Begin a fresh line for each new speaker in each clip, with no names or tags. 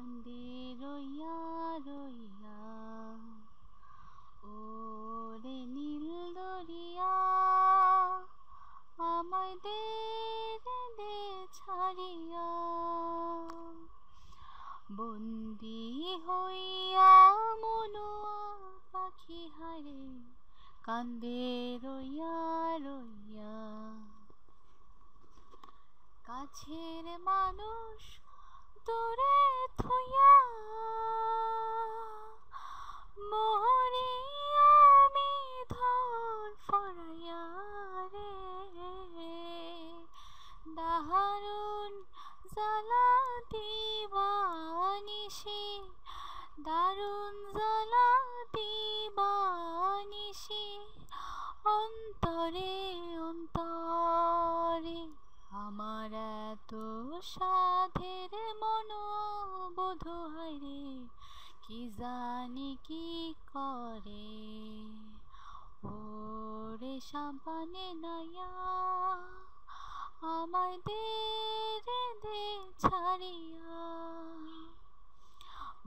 কান্দে রইয়া রইয়া। ওরে নীল দরিয়া আমায় দে রে দে ছাড়িয়া। বন্দি হইয়া মনুয়া পাখি হারে কান্দে রইয়া রইয়া। কাছের মানুষ দূরে থুইয়া মরি আমি ধড়ফড়াইয়া রে। দারুণ জ্বালা দিবানিশি, দারুণ জ্বালা দিবানিশি অন্তরে অন্তরে। আমার এত সাধের মনোবোধ হায়রে কি জানি কি করে। ওরে সাবানে নাইয়া আমায় দে রে দে ছাড়িয়া।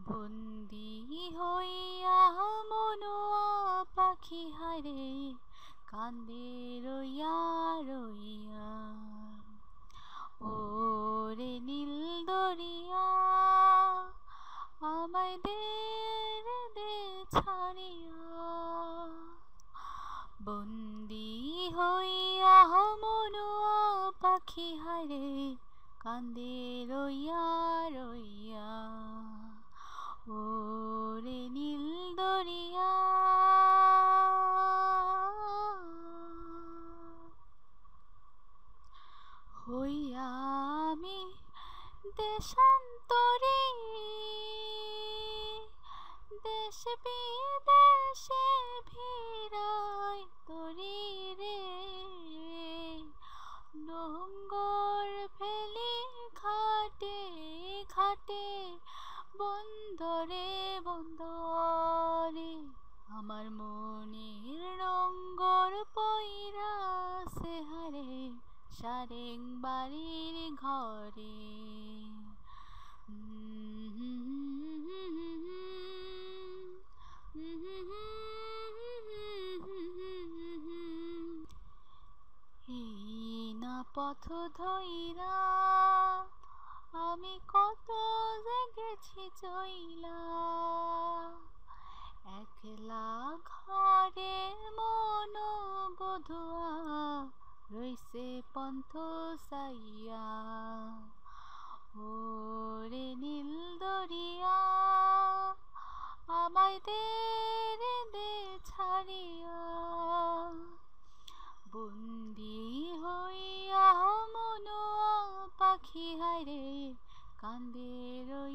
বন্দি হইয়া মনুয়া পাখি হায়রে কান্দে রইয়া রইয়া। ওরে নীল দরিয়া আমায় দে রে দে ছাড়িয়া। বন্দি হইয়া মনুয়া পাখি হায়রে কান্দে রইয়া রইয়া। ওরে নীল দরিয়া। হইয়া আমি দেশান্তরী, দেশ বিদেশে ভিড়াই তরি রে। নোঙ্গর ফেলি ঘাটে ঘাটে বন্দরে বন্দরে। আমার মনের নোঙ্গর পইরাছে হারে সারেং বাড়ির ঘরে। এই না পথ ধইরা আমি কত যে গেছি চইলা। একলা ঘরে মনোবধুয়া রইছে পন্থ চাইয়া। ওরে নীল দরিয়া আমায় দে রে দে ছাড়িয়া। বন্দি হইয়া মনুয়া পাখি হায়রে কান্দে রইয়া।